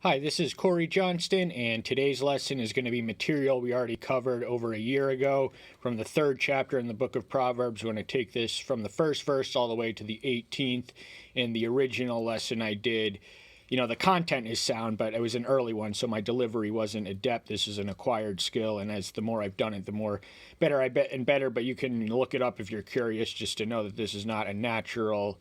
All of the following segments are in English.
Hi, this is Corey Johnston, and today's lesson is going to be material we already covered over a year ago from the third chapter in the book of Proverbs. We're going to take this from the first verse all the way to the 18th. In the original lesson I did, the content is sound, but it was an early one, so my delivery wasn't adept. This is an acquired skill, and as the more I've done it, the more better I bet and better. But you can look it up if you're curious, just to know that this is not a natural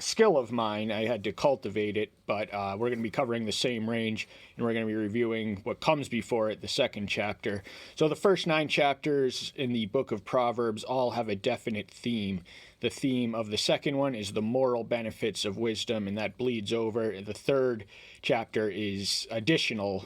skill of mine. I had to cultivate it, but we're going to be covering the same range, and we're going to be reviewing what comes before it, the second chapter. So the first 9 chapters in the book of Proverbs all have a definite theme. The theme of the second one is the moral benefits of wisdom, and that bleeds over. The third chapter is additional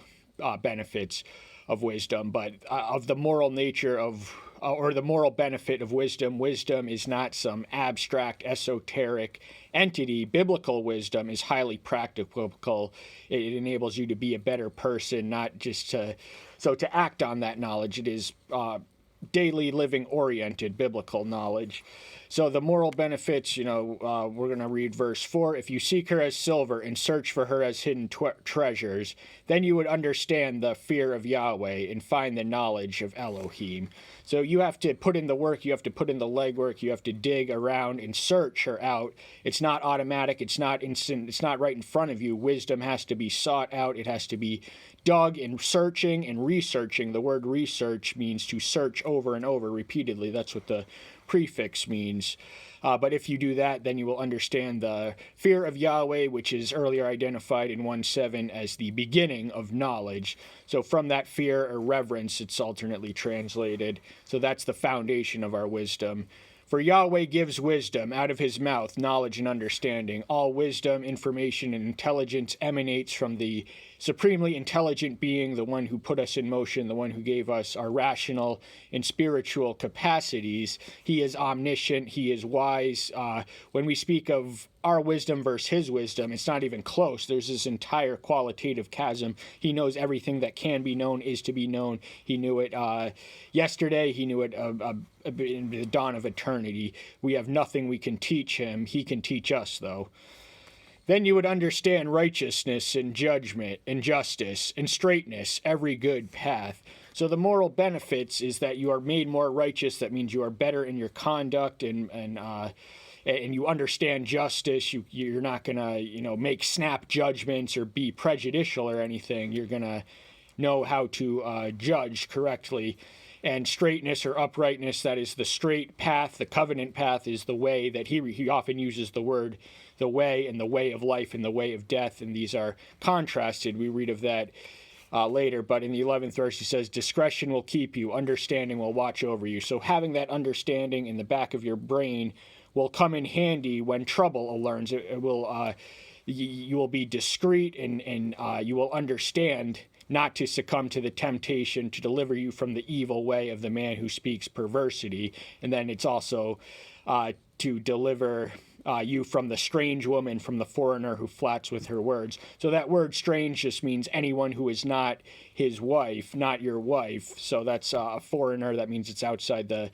benefits of wisdom, but of the moral nature of or the moral benefit of wisdom. Wisdom is not some abstract, esoteric entity. Biblical wisdom is highly practical. It enables you to be a better person, not just to act on that knowledge. It is daily living oriented biblical knowledge. So the moral benefits, we're going to read verse 4. If you seek her as silver and search for her as hidden treasures, then you would understand the fear of Yahweh and find the knowledge of Elohim. So you have to put in the work, you have to put in the legwork, you have to dig around and search her out. It's not automatic, it's not instant, it's not right in front of you. Wisdom has to be sought out, it has to be dug in searching and researching. The word research means to search over and over repeatedly. That's what the prefix means. But if you do that, then you will understand the fear of Yahweh, which is earlier identified in 1:7 as the beginning of knowledge. So from that fear or reverence, it's alternately translated. So that's the foundation of our wisdom. For Yahweh gives wisdom, out of his mouth knowledge and understanding. All wisdom, information, and intelligence emanates from the supremely intelligent being, the one who put us in motion, the one who gave us our rational and spiritual capacities. He is omniscient, he is wise. When we speak of our wisdom versus his wisdom, it's not even close. There's this entire qualitative chasm. He knows everything that can be known is to be known. He knew it yesterday. He knew it in the dawn of eternity. We have nothing we can teach him. He can teach us, though. Then you would understand righteousness and judgment and justice and straightness, every good path. So the moral benefits is that you are made more righteous. That means you are better in your conduct and you understand justice. You're not going to, make snap judgments or be prejudicial or anything. You're going to know how to judge correctly. And straightness or uprightness, that is the straight path. The covenant path is the way that he often uses the word the way, and the way of life and the way of death. And these are contrasted. We read of that later. But in the 11th verse, he says, discretion will keep you. Understanding will watch over you. So having that understanding in the back of your brain will come in handy when trouble alerts. It will, you will be discreet and you will understand not to succumb to the temptation to deliver you from the evil way of the man who speaks perversity. And then it's also to deliver you from the strange woman, from the foreigner who flats with her words. So that word strange just means anyone who is not his wife, not your wife. So that's a foreigner. That means it's outside the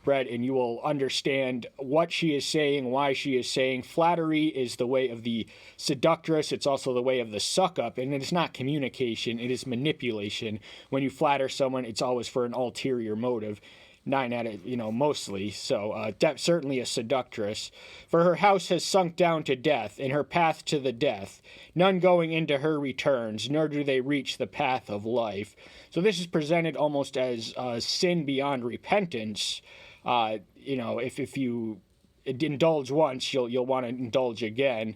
bread, and you will understand what she is saying, why she is saying. Flattery is the way of the seductress. It's also the way of the suck-up, and it is not communication. It is manipulation. When you flatter someone, it's always for an ulterior motive. 9 out of, mostly. So certainly a seductress. For her house has sunk down to death, and her path to the death. None going into her returns, nor do they reach the path of life. So this is presented almost as sin beyond repentance. If you indulge once, you'll want to indulge again.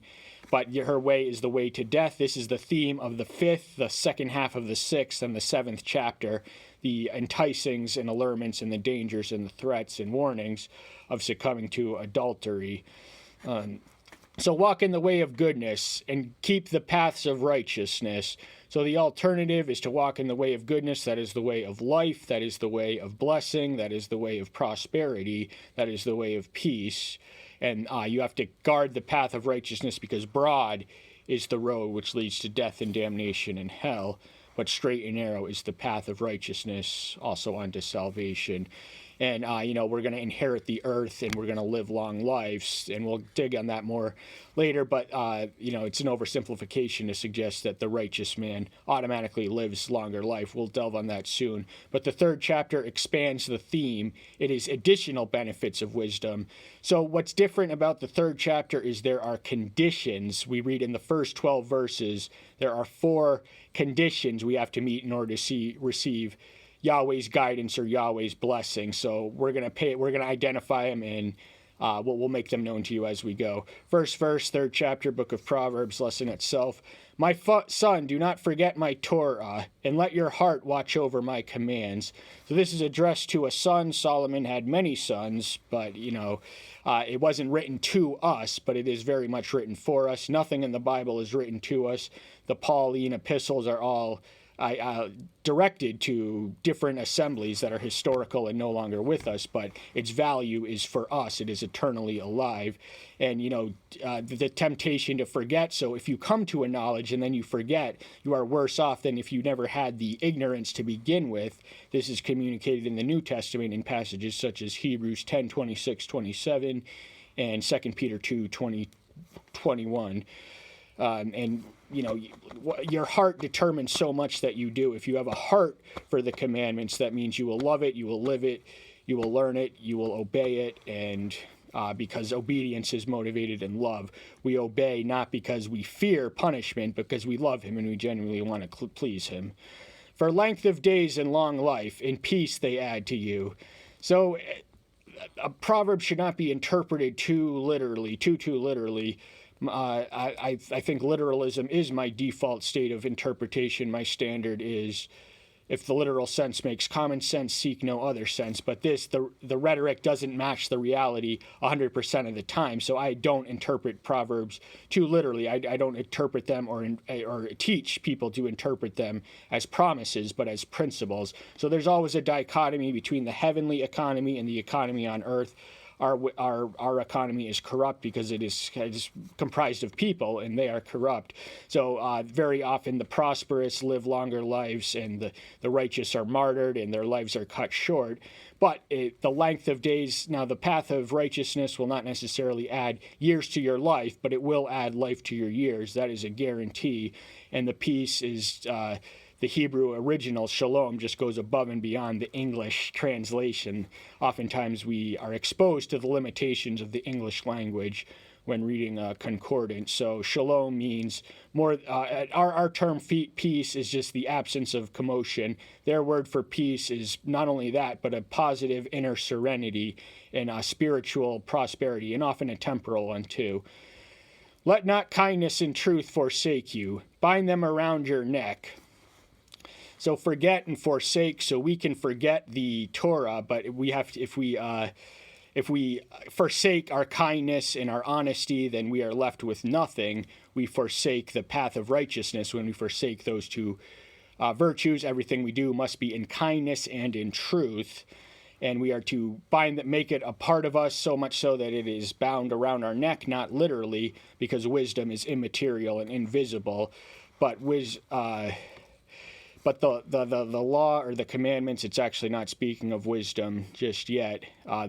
But her way is the way to death. This is the theme of the 5th, the second half of the 6th, and the 7th chapter. The enticings and allurements and the dangers and the threats and warnings of succumbing to adultery. So walk in the way of goodness and keep the paths of righteousness. So the alternative is to walk in the way of goodness. That is the way of life. That is the way of blessing. That is the way of prosperity. That is the way of peace. And you have to guard the path of righteousness, because broad is the road which leads to death and damnation and hell, but straight and narrow is the path of righteousness, also unto salvation. and we're going to inherit the earth and we're going to live long lives, and we'll dig on that more later. But it's an oversimplification to suggest that the righteous man automatically lives longer life. We'll delve on that soon. But the third chapter expands the theme. It is additional benefits of wisdom. So what's different about the third chapter is there are conditions. We read in the first 12 verses, there are 4 conditions we have to meet in order to receive Yahweh's guidance or Yahweh's blessing. So we're going to identify them, and we'll make them known to you as we go. First verse, third chapter, book of Proverbs, lesson itself. My son, do not forget my Torah, and let your heart watch over my commands. So this is addressed to a son. Solomon had many sons, but it wasn't written to us, but it is very much written for us. Nothing in the Bible is written to us. The Pauline epistles are all directed to different assemblies that are historical and no longer with us, but its value is for us. It is eternally alive. And, the temptation to forget. So if you come to a knowledge and then you forget, you are worse off than if you never had the ignorance to begin with. This is communicated in the New Testament in passages such as Hebrews 10, 26, 27, and 2 Peter 2, 20, 21. Your heart determines so much that you do. If you have a heart for the commandments, that means you will love it, you will live it, you will learn it, you will obey it, and because obedience is motivated in love. We obey not because we fear punishment, but because we love him and we genuinely want to please him. For length of days and long life, in peace they add to you. So a proverb should not be interpreted too literally. I think literalism is my default state of interpretation. My standard is, if the literal sense makes common sense, seek no other sense. But the rhetoric doesn't match the reality 100% of the time. So I don't interpret Proverbs too literally. I don't interpret them or teach people to interpret them as promises, but as principles. So there's always a dichotomy between the heavenly economy and the economy on earth. Our economy is corrupt because it is comprised of people, and they are corrupt. So very often the prosperous live longer lives, and the righteous are martyred, and their lives are cut short. But the length of days, now the path of righteousness will not necessarily add years to your life, but it will add life to your years. That is a guarantee. And the peace is... the Hebrew original, shalom, just goes above and beyond the English translation. Oftentimes we are exposed to the limitations of the English language when reading a concordance. So shalom means more, our term peace is just the absence of commotion. Their word for peace is not only that, but a positive inner serenity and a spiritual prosperity, and often a temporal one too. Let not kindness and truth forsake you. Bind them around your neck. So forget and forsake, so we can forget the Torah, but we have to, if we forsake our kindness and our honesty, then we are left with nothing. We forsake the path of righteousness. When we forsake those two virtues, everything we do must be in kindness and in truth. And we are to make it a part of us, so much so that it is bound around our neck, not literally, because wisdom is immaterial and invisible, but But the law or the commandments, it's actually not speaking of wisdom just yet.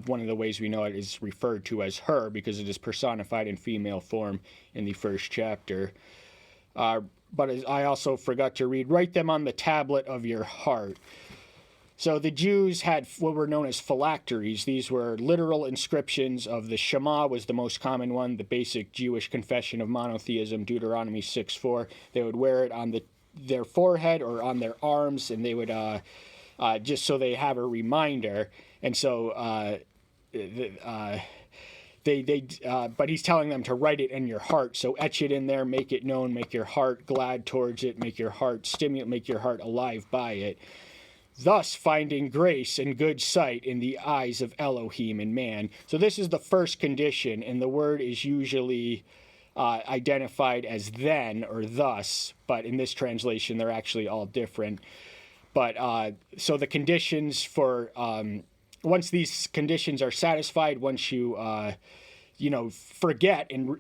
One of the ways we know it is referred to as her, because it is personified in female form in the first chapter. But I also forgot to read, write them on the tablet of your heart. So the Jews had what were known as phylacteries. These were literal inscriptions of the Shema was the most common one, the basic Jewish confession of monotheism, Deuteronomy 6:4. They would wear it on their forehead or on their arms, and they would just so they have a reminder. And so but he's telling them to write it in your heart. So etch it in there, make it known, make your heart glad towards it, make your heart stimulate, make your heart alive by it. Thus finding grace and good sight in the eyes of Elohim and man. So this is the first condition, and the word is usually identified as then or thus, but in this translation they're actually all different. But so the conditions for once these conditions are satisfied, once you forget and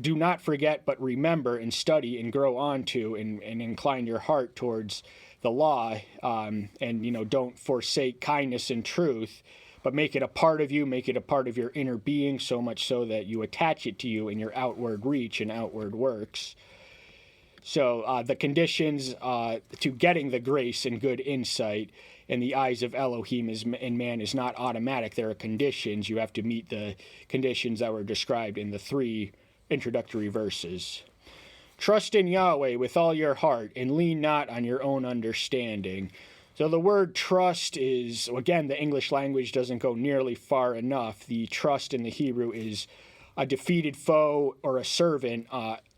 do not forget, but remember and study and grow on to and incline your heart towards the law, and don't forsake kindness and truth, but make it a part of you, make it a part of your inner being, so much so that you attach it to you in your outward reach and outward works. So the conditions to getting the grace and good insight in the eyes of Elohim in man is not automatic. There are conditions. You have to meet the conditions that were described in the 3 introductory verses. Trust in Yahweh with all your heart and lean not on your own understanding. So the word trust is, again, the English language doesn't go nearly far enough. The trust in the Hebrew is a defeated foe or a servant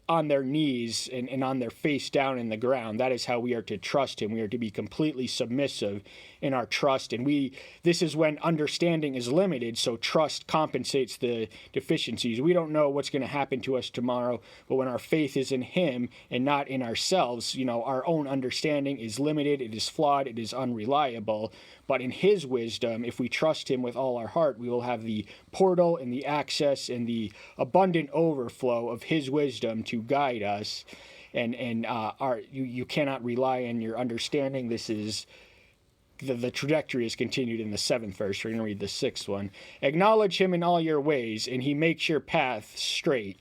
on their knees and on their face down in the ground. That is how we are to trust him. We are to be completely submissive in our trust. And this is when understanding is limited, so trust compensates the deficiencies. We don't know what's going to happen to us tomorrow, but when our faith is in him and not in ourselves, our own understanding is limited, it is flawed, it is unreliable. But in his wisdom, if we trust him with all our heart, we will have the portal and the access and the abundant overflow of his wisdom to guide us. And you cannot rely on your understanding. This is the trajectory is continued in the 7th verse. We're going to read the 6th one. Acknowledge him in all your ways, and he makes your path straight.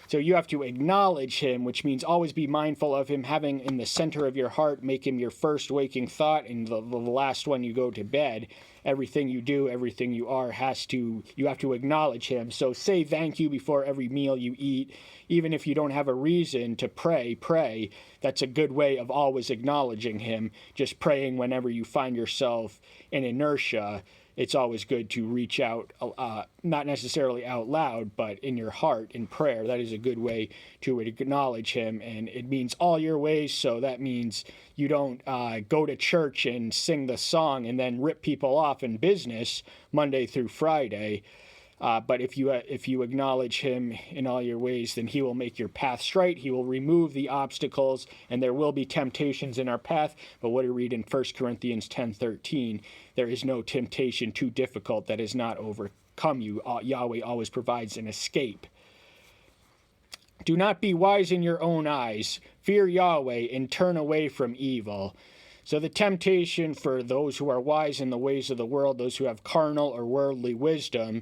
So you have to acknowledge him, which means always be mindful of him, having in the center of your heart, make him your first waking thought, and the last one you go to bed. Everything you do, everything you are, you have to acknowledge him. So say thank you before every meal you eat. Even if you don't have a reason to pray. That's a good way of always acknowledging him. Just praying whenever you find yourself in inertia. It's always good to reach out, not necessarily out loud, but in your heart in prayer. That is a good way to acknowledge him, and it means all your ways. So that means you don't go to church and sing the song and then rip people off in business Monday through Friday. But if you acknowledge him in all your ways, then he will make your path straight. He will remove the obstacles, and there will be temptations in our path. But what do we read in 1 Corinthians 10:13? There is no temptation too difficult that is not overcome you. Yahweh always provides an escape. Do not be wise in your own eyes. Fear Yahweh and turn away from evil. So the temptation for those who are wise in the ways of the world, those who have carnal or worldly wisdom,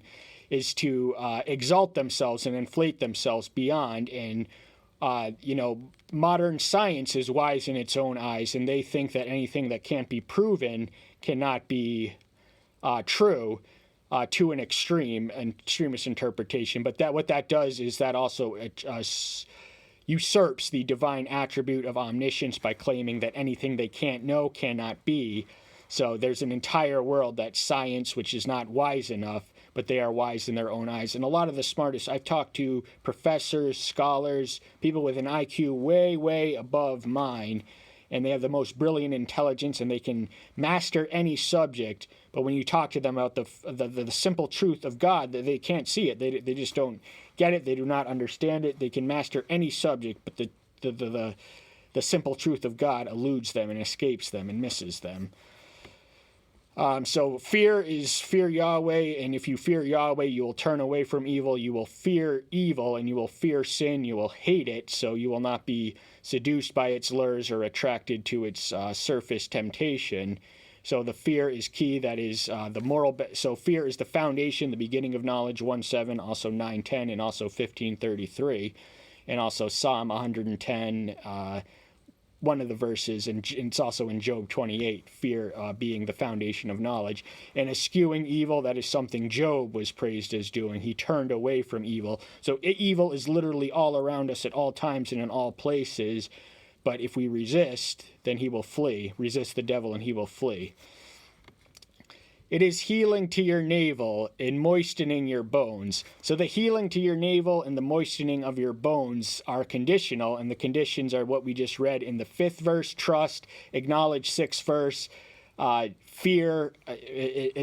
is to exalt themselves and inflate themselves beyond. And, modern science is wise in its own eyes, and they think that anything that can't be proven cannot be true to an extremist interpretation. But what that does is that also usurps the divine attribute of omniscience by claiming that anything they can't know cannot be. So there's an entire world that's science, which is not wise enough, but they are wise in their own eyes. And a lot of the smartest, I've talked to professors, scholars, people with an IQ way, way above mine, and they have the most brilliant intelligence, and they can master any subject. But when you talk to them about the simple truth of God, they can't see it. They just don't get it. They do not understand it. They can master any subject, but the simple truth of God eludes them and escapes them and misses them. So fear Yahweh, and if you fear Yahweh, you will turn away from evil. You will fear evil, and you will fear sin. You will hate it, so you will not be seduced by its lures or attracted to its surface temptation. So the fear is key. That is the moral. So fear is the foundation, the beginning of knowledge. 1:7, also 9:10, and also 15:33, and also Psalm 110. One of the verses, and it's also in Job 28, fear being the foundation of knowledge. And eschewing evil, that is something Job was praised as doing. He turned away from evil. So evil is literally all around us at all times and in all places. But if we resist, then he will flee. Resist the devil and he will flee. It is healing to your navel and moistening your bones. So the healing to your navel and the moistening of your bones are conditional, and the conditions are what we just read in the 5th verse: trust, acknowledge 6th verse, fear.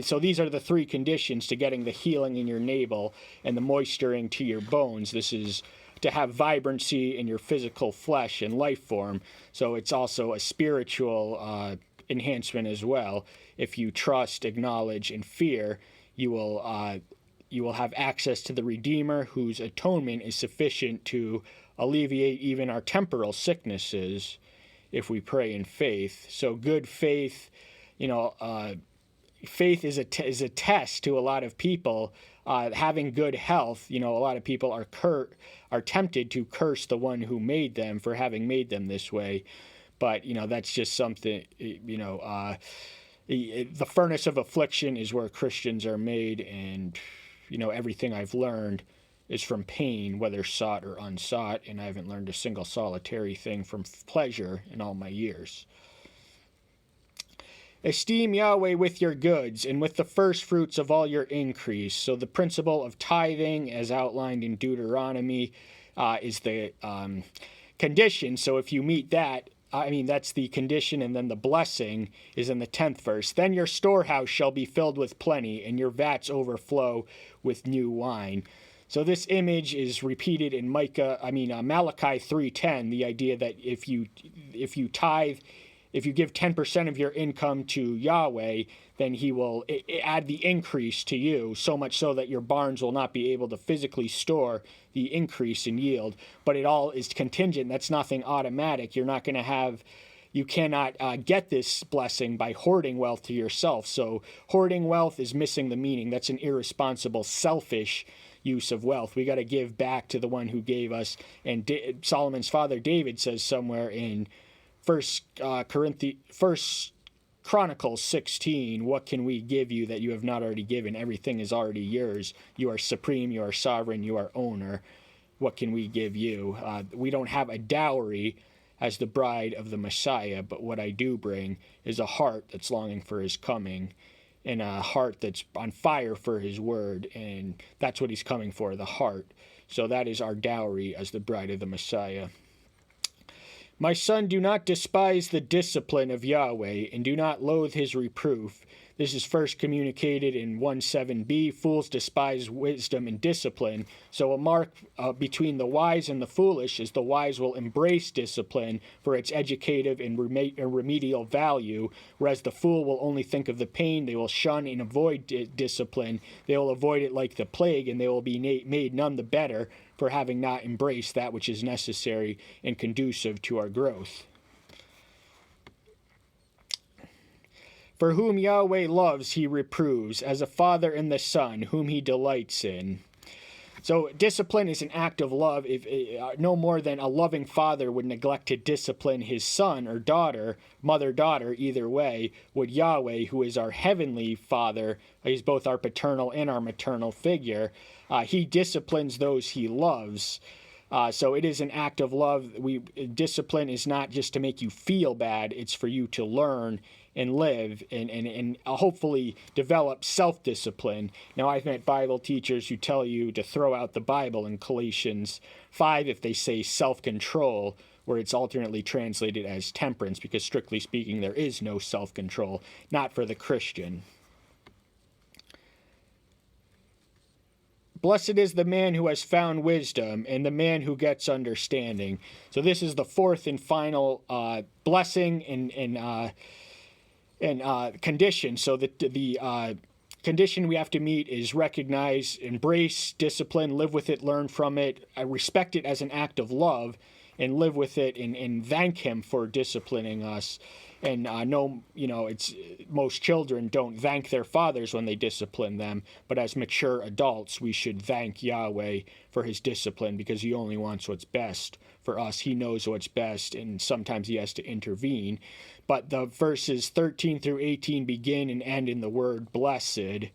So these are the 3 conditions to getting the healing in your navel and the moisturing to your bones. This is to have vibrancy in your physical flesh and life form. So it's also a spiritual enhancement as well. If you trust, acknowledge, and fear, you will have access to the Redeemer, whose atonement is sufficient to alleviate even our temporal sicknesses if we pray in faith. So good faith, faith is a test to a lot of people. Having good health, a lot of people are tempted to curse the one who made them for having made them this way. But, that's just something, the furnace of affliction is where Christians are made. And, everything I've learned is from pain, whether sought or unsought. And I haven't learned a single solitary thing from pleasure in all my years. Esteem Yahweh with your goods and with the first fruits of all your increase. So the principle of tithing, as outlined in Deuteronomy, is the condition. So if you meet that, that's the condition, and then the blessing is in the 10th verse. Then your storehouse shall be filled with plenty, and your vats overflow with new wine. So this image is repeated in Malachi 3:10. The idea that if you tithe, if you give 10% of your income to Yahweh, then he will add the increase to you, so much so that your barns will not be able to physically store the increase in yield. But it all is contingent. That's nothing automatic. You're not going to have, you cannot get this blessing by hoarding wealth to yourself. So hoarding wealth is missing the meaning. That's an irresponsible, selfish use of wealth. We got to give back to the one who gave us. And Solomon's father David says somewhere in First Chronicles 16, what can we give you that you have not already given? Everything is already yours. You are supreme, you are sovereign, you are owner. What can we give you? We don't have a dowry as the bride of the Messiah, but what I do bring is a heart that's longing for his coming, and a heart that's on fire for his word, and that's what he's coming for, the heart. So that is our dowry as the bride of the Messiah. My son, do not despise the discipline of Yahweh, and do not loathe his reproof. This is first communicated in 1:7b. Fools despise wisdom and discipline. So a mark between the wise and the foolish is the wise will embrace discipline for its educative and remedial value, whereas the fool will only think of the pain. They will shun and avoid discipline. They will avoid it like the plague, and they will be made none the better for having not embraced that which is necessary and conducive to our growth. For whom Yahweh loves, he reproves, as a father and the son, whom he delights in. So discipline is an act of love. If no more than a loving father would neglect to discipline his son or daughter, mother-daughter, either way, would Yahweh, who is our heavenly Father, he's both our paternal and our maternal figure, he disciplines those he loves. So it is an act of love. Discipline is not just to make you feel bad, it's for you to learn and live and hopefully develop self-discipline. Now, I've met Bible teachers who tell you to throw out the Bible in Galatians 5 if they say self-control, where it's alternately translated as temperance, because strictly speaking, there is no self-control, not for the Christian. Blessed is the man who has found wisdom and the man who gets understanding. So this is the fourth and final blessing and condition. So that the condition we have to meet is recognize, embrace, discipline, live with it, learn from it, respect it as an act of love, and live with it and thank him for disciplining us. And it's most children don't thank their fathers when they discipline them, but as mature adults, we should thank Yahweh for his discipline, because he only wants what's best for us. He knows what's best, and sometimes he has to intervene. But the verses 13 through 18 begin and end in the word blessed.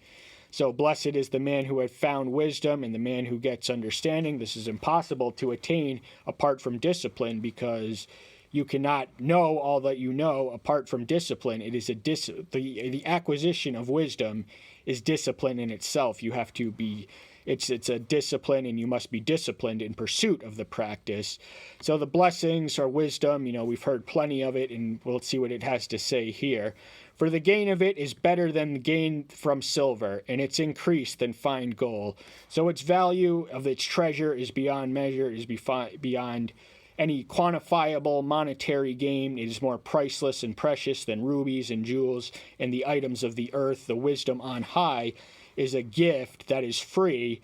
So blessed is the man who has found wisdom and the man who gets understanding. This is impossible to attain apart from discipline, because you cannot know all that you know apart from discipline. It is the acquisition of wisdom is discipline in itself. You have to be, it's a discipline, and you must be disciplined in pursuit of the practice. So the blessings are wisdom. We've heard plenty of it, and we'll see what it has to say here. For the gain of it is better than the gain from silver, and its increase than fine gold. So its value of its treasure is beyond measure, is beyond any quantifiable monetary gain. It is more priceless and precious than rubies and jewels and the items of the earth. The wisdom on high is a gift that is free,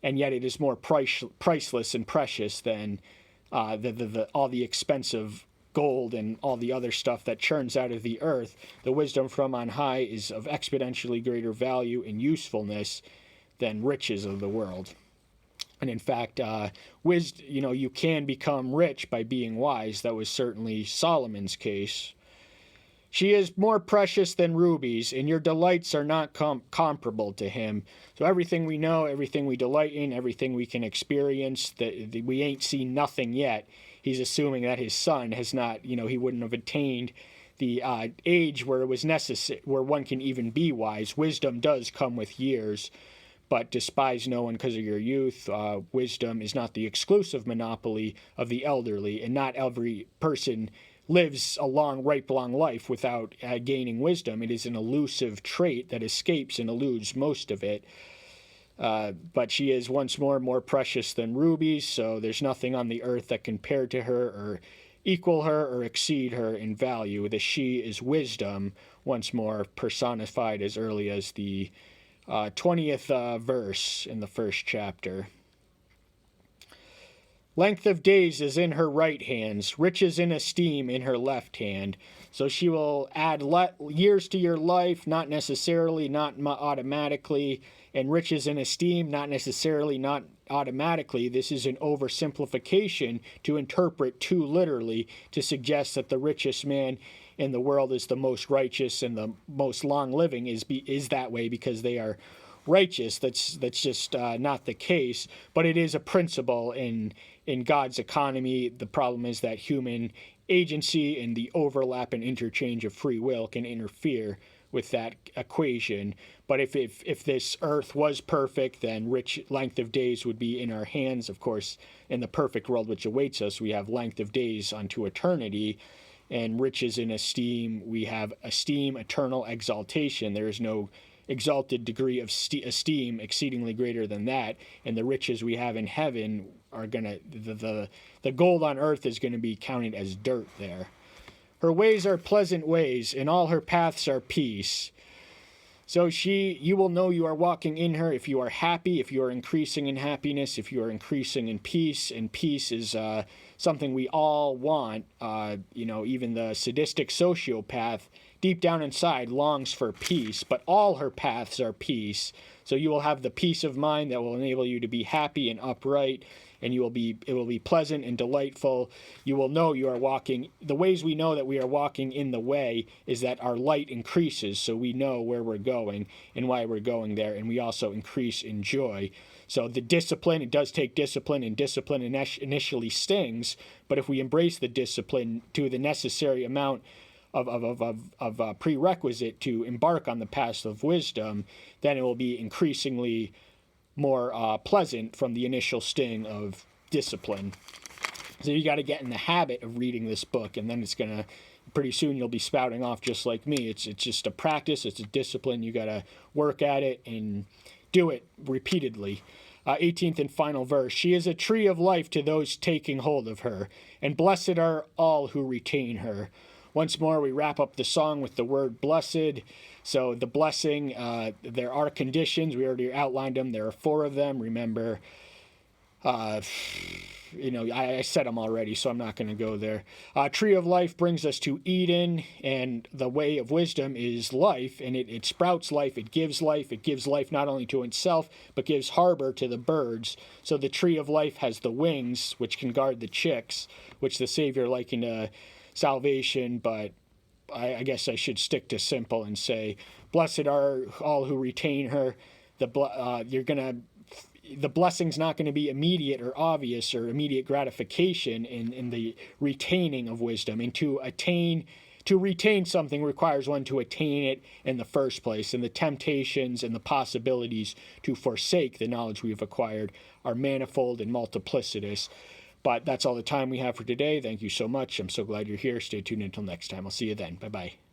and yet it is more priceless and precious than all the expensive gold and all the other stuff that churns out of the earth, the wisdom from on high is of exponentially greater value and usefulness than riches of the world. And in fact, you can become rich by being wise. That was certainly Solomon's case. She is more precious than rubies, and your delights are not comparable to him. So everything we know, everything we delight in, everything we can experience, that we ain't seen nothing yet. He's assuming that his son has not, he wouldn't have attained the age where it was necessary, where one can even be wise. Wisdom does come with years, but despise no one because of your youth. Wisdom is not the exclusive monopoly of the elderly, and not every person lives a ripe, long life without gaining wisdom. It is an elusive trait that escapes and eludes most of it. But she is once more precious than rubies, so there's nothing on the earth that compare to her or equal her or exceed her in value. The she is wisdom, once more personified as early as the 20th verse in the first chapter. Length of days is in her right hand, riches in esteem in her left hand. So she will add years to your life, not necessarily, not automatically, and riches in esteem, not necessarily, not automatically. This is an oversimplification to interpret too literally to suggest that the richest man in the world is the most righteous and the most long-living is that way because they are righteous. That's just not the case, but it is a principle in God's economy. The problem is that human agency and the overlap and interchange of free will can interfere with that equation. But if this earth was perfect, then rich length of days would be in our hands. Of course, in the perfect world which awaits us, we have length of days unto eternity, and riches in esteem, we have esteem, eternal exaltation. There is no exalted degree of esteem exceedingly greater than that, and the riches we have in heaven are gonna the gold on earth is going to be counted as dirt there. Her ways are pleasant ways, and all her paths are peace. So you will know you are walking in her if you are happy, if you are increasing in happiness, if you are increasing in peace. And peace is something we all want. Even the sadistic sociopath deep down inside longs for peace, but all her paths are peace. So you will have the peace of mind that will enable you to be happy and upright, and it will be pleasant and delightful. You will know you are walking. The ways we know that we are walking in the way is that our light increases, so we know where we're going and why we're going there, and we also increase in joy. So the discipline, it does take discipline, and discipline initially stings, but if we embrace the discipline to the necessary amount of prerequisite to embark on the path of wisdom, then it will be increasingly more pleasant from the initial sting of discipline. So you got to get in the habit of reading this book, and then pretty soon you'll be spouting off just like me. It's just a practice, it's a discipline. You got to work at it and do it repeatedly. 18th and final verse. She is a tree of life to those taking hold of her, and blessed are all who retain her. Once more, we wrap up the song with the word blessed. So the blessing, there are conditions. We already outlined them. There are 4 of them. Remember, I said them already, so I'm not going to go there. Tree of life brings us to Eden, and the way of wisdom is life, and it sprouts life. It gives life. It gives life not only to itself, but gives harbor to the birds. So the tree of life has the wings, which can guard the chicks, which the Savior likened salvation, but I guess I should stick to simple and say, blessed are all who retain her. The blessing's not going to be immediate or obvious or immediate gratification in the retaining of wisdom. And to retain something requires one to attain it in the first place. And the temptations and the possibilities to forsake the knowledge we've acquired are manifold and multiplicitous. But that's all the time we have for today. Thank you so much. I'm so glad you're here. Stay tuned until next time. I'll see you then. Bye-bye.